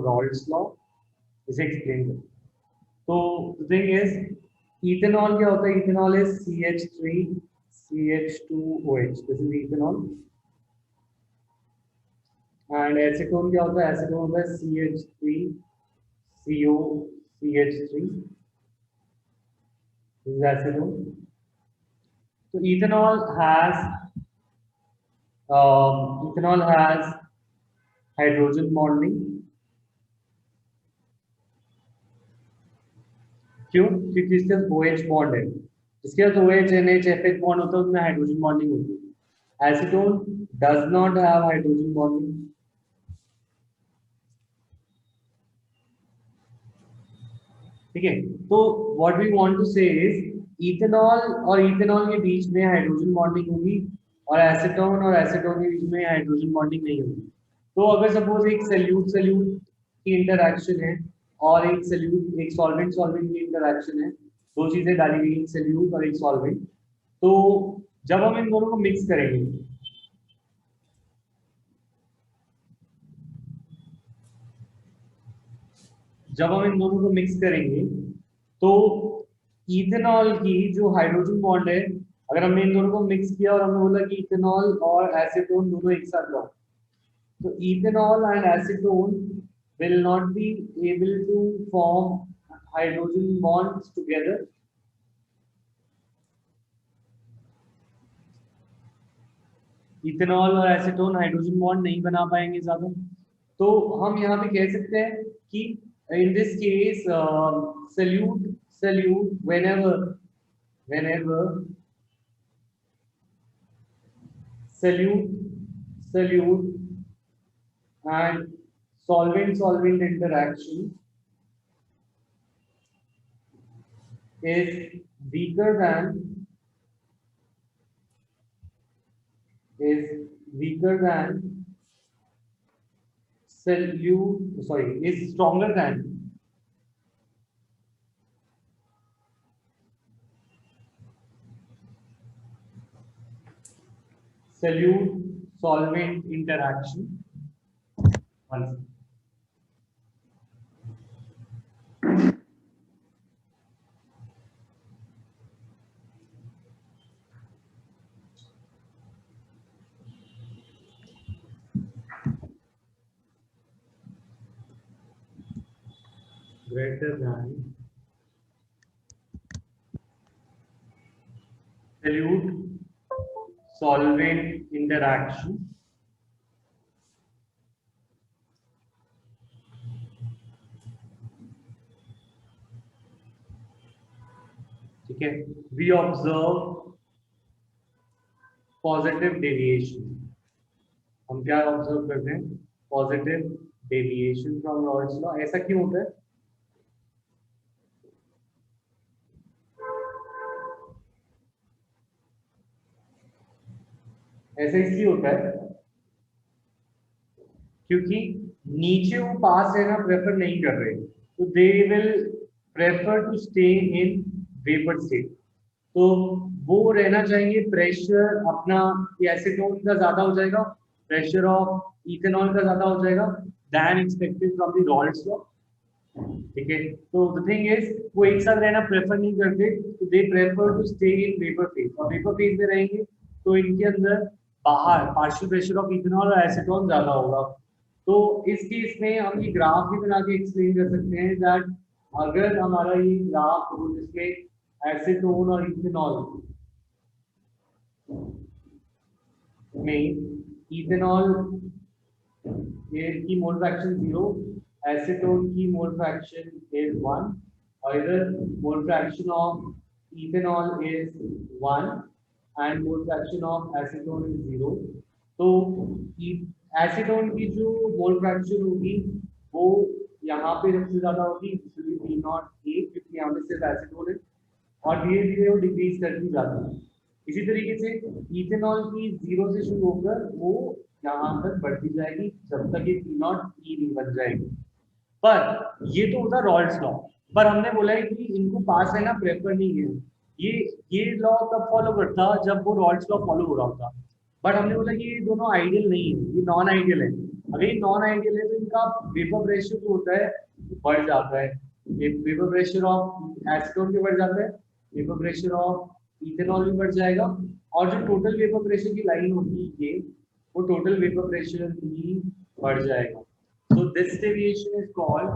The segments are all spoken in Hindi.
रॉल्स लॉ, इसे एक्सप्लेन करें। तो द थिंग इज इथेनॉल क्या होता है? Ethanol is CH3CH2OH, this is ethanol. And acetone क्या होता है? एसीटोन होता है CH3COCH3, दिस इज एसीटोन। तो ethanol has हाइड्रोजन बॉन्डिंग। क्यों? क्योंकि इसके साथ OH बॉन्ड है, इसके साथ OH NH FH बॉन्ड होता है, उसमें हाइड्रोजन बॉन्डिंग होती है। Acetone does not have hydrogen bonding. ठीक है, तो व्हाट वी वांट टू से इज इथेनॉल और इथेनॉल के बीच में हाइड्रोजन बॉन्डिंग होगी और एसीटोन और एसीटोन के बीच में हाइड्रोजन बॉन्डिंग नहीं होगी। तो अगर सपोज एक सल्यूट सल्यूट की इंटरैक्शन है और एक सल्यूट एक सॉल्वेंट सॉल्वेंट की इंटरैक्शन है, दो चीजें डाली गई, एक सल्यूट और एक सॉल्वेंट, तो जब हम इन दोनों को मिक्स करेंगे, जब हम इन दोनों को मिक्स करेंगे तो इथेनॉल की जो हाइड्रोजन बॉन्ड है, अगर हमने इन दोनों को मिक्स किया और हमने बोला कि इथेनॉल और एसीटोन दोनों एक साथ रहो, तो ethanol and acetone will not be able to form hydrogen bonds together. Ethanol और एसीटोन हाइड्रोजन बॉन्ड नहीं बना पाएंगे ज्यादा। तो हम यहाँ पे कह सकते हैं कि in this case solute whenever solute and solvent interaction is weaker than is stronger than solute solvent interaction. One greater than solute solvent interaction ठीक है, we observe positive deviation। हम क्या ऑब्जर्व करते हैं? Positive deviation from Rawls law. ऐसा क्यों होता है? ऐसा इसलिए होता है क्योंकि नीचे वो पास रहना प्रेफर नहीं कर रहे, तो they will prefer to stay in vapour state. तो वो रहना चाहेंगे, प्रेशर अपना एसीटोन का ज्यादा हो जाएगा, प्रेशर ऑफ इथेनॉल का ज्यादा हो जाएगा then expected from the Rawls law. ठीक है, तो द थिंग इज वो एक साथ रहना प्रेफर नहीं करते, तो they prefer to stay in vapour phase. और वेपर फेज में रहेंगे तो इनके अंदर बाहर पार्शियल प्रेशर ऑफ इथेनॉल और एसीटोन ज्यादा होगा। तो इस केस में हम ये ग्राफ भी बना के एक्सप्लेन कर सकते हैं दैट अगर हमारा ये ग्राफ हो जिसमें एसीटोन और इथेनॉल में इथेनॉल की मोल फ्रैक्शन 0, एसीटोन की मोल फ्रैक्शन is 1, और इधर mole fraction of ethanol is 1 and mole fraction of acetone is 0। तो एसीटोन की जो मोल फ्रैक्शन होगी वो यहाँ पे सबसे ज्यादा होगी, P0A, क्योंकि यहाँ पे सिर्फ एसीटोन है, और धीरे धीरे वो डिक्रीज करती जाती है। इसी तरीके से इथेनॉल की 0 से शुरू होकर वो यहाँ तक बढ़ती जाएगी जब तक ये P0E नहीं बन जाएगी। पर ये तो होता रॉल्स लॉ, पर हमने बोला है कि इनको पास रहना प्रेफर नहीं है। ये लॉ तब फॉलो करता जब वो रॉल्स लॉ फॉलो हो रहा होता, बट हमने बोला कि ये दोनों आइडियल नहीं है, ये नॉन आइडियल है। अगर ये नॉन आइडियल है तो इनका वेपर प्रेशर जो होता है बढ़ जाता है। ये वेपर प्रेशर ऑफ एसीटोन भी बढ़ जाता है, वेपर प्रेशर ऑफ इथेनॉल भी बढ़ जाएगा, और जो टोटल वेपर प्रेशर की लाइन होगी ये, वो टोटल वेपर प्रेशर भी बढ़ जाएगा। So this deviation is called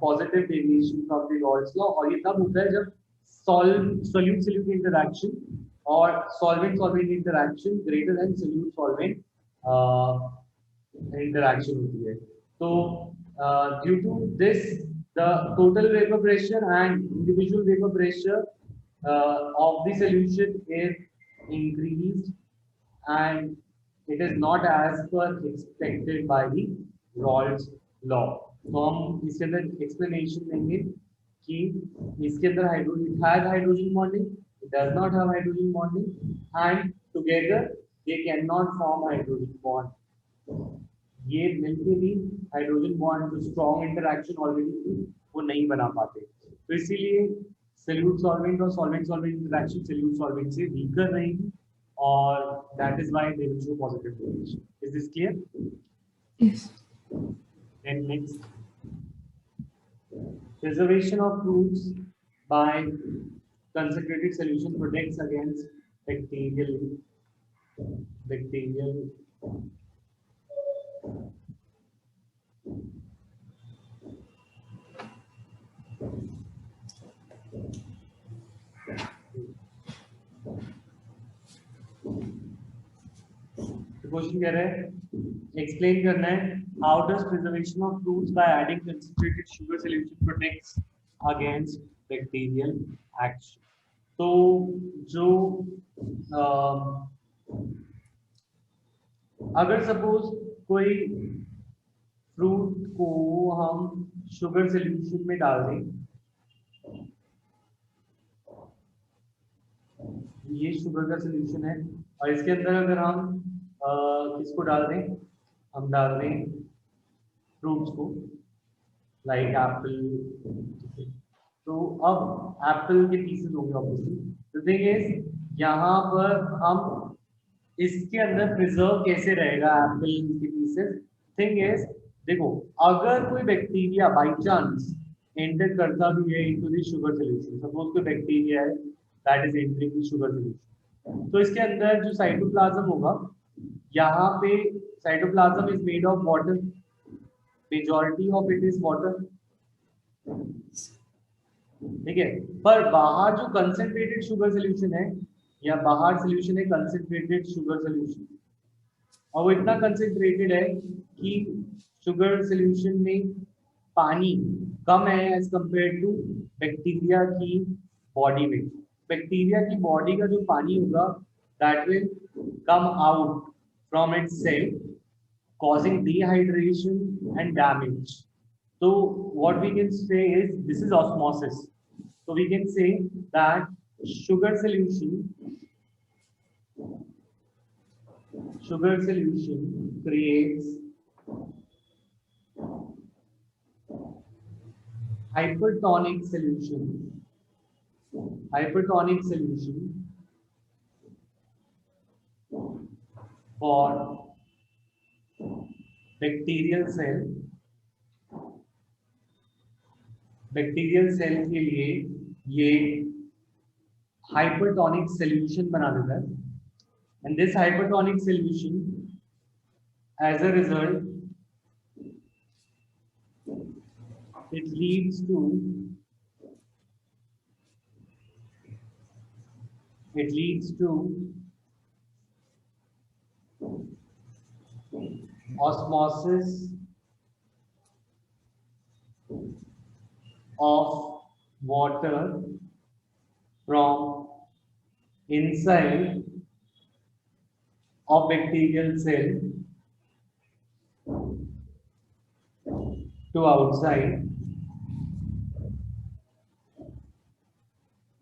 positive deviation from the Raoult's law, और ये तब होता है जब solute solute interaction और solvent solvent interaction greater than solute solvent interaction होती है। तो due to this the total vapor pressure and individual vapor pressure of the solution is increased, and it is not as per expected by the Raoult's law. तो हम इसके अंदर explanation देंगे कि इसके अंदर it has hydrogen bonding, it does not have hydrogen bonding, and together they cannot form hydrogen bond. ये मिलके भी हाइड्रोजन बॉन्ड जो स्ट्रॉन्ग इंटरेक्शन ऑलरेडी थी वो नहीं बना पाते, तो इसीलिए सॉल्यूट सॉल्वेंट और solvent solvent interaction solute solvent से वीकर रहेगी, और that is why they will show positive deviation. Is this clear? Yes. Then next, preservation of fruits by concentrated solution protects against bacterial question कह रहे हैं एक्सप्लेन करना है how does preservation of fruits by adding concentrated sugar solution protects against bacterial action. तो जो अगर सपोज कोई फ्रूट को हम शुगर सॉल्यूशन में डाल दें, ये शुगर का सॉल्यूशन है, और इसके अंदर अगर हम किसको डाल दें, हम डाल दें फ्रूट्स को, लाइक एप्पल, तो अब एप्पल के पीसेस होंगे ऑब्वियसली। द थिंग इज यहाँ पर हम इसके अंदर प्रिजर्व कैसे रहेगा एप्पल के पीसेस। थिंग इज देखो, अगर कोई बैक्टीरिया बाय चांस एंटर करता भी है into the sugar solution, suppose कोई बैक्टीरिया है that is entering the sugar solution, तो इसके अंदर जो साइटोप्लाज्म होगा, यहाँ पे cytoplasm is made of water, majority of it is water, ठीक है। पर बाहर जो कंसंट्रेटेड शुगर सॉल्यूशन है, या बाहर सॉल्यूशन है कंसंट्रेटेड शुगर सॉल्यूशन, और वो इतना कंसंट्रेटेड है कि शुगर सॉल्यूशन में पानी कम है एज कंपेयर टू बैक्टीरिया की बॉडी में। बैक्टीरिया की बॉडी का जो पानी होगा that will come out from its cell causing dehydration and damage. So what we can say is this is osmosis. So we can say that sugar solution creates hypertonic solution for bacterial cell के लिए ये हाइपरटोनिक सॉल्यूशन बना देता है, and this hypertonic solution as a result it leads to osmosis of water from inside of bacterial cell to outside,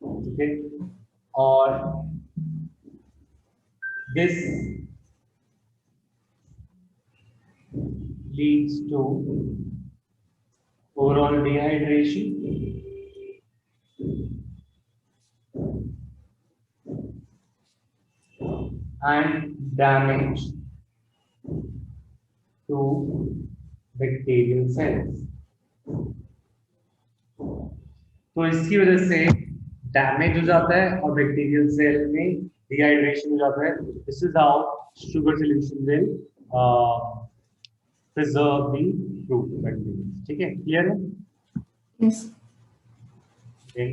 okay, or this leads to overall dehydration and damage to bacterial cells. तो इसकी वजह से डैमेज हो जाता है और बैक्टीरियल सेल में डिहाइड्रेशन हो जाता है. This is how sugar solution will preserve the fruit contents. ठीक है, क्लियर है? Yes. Okay.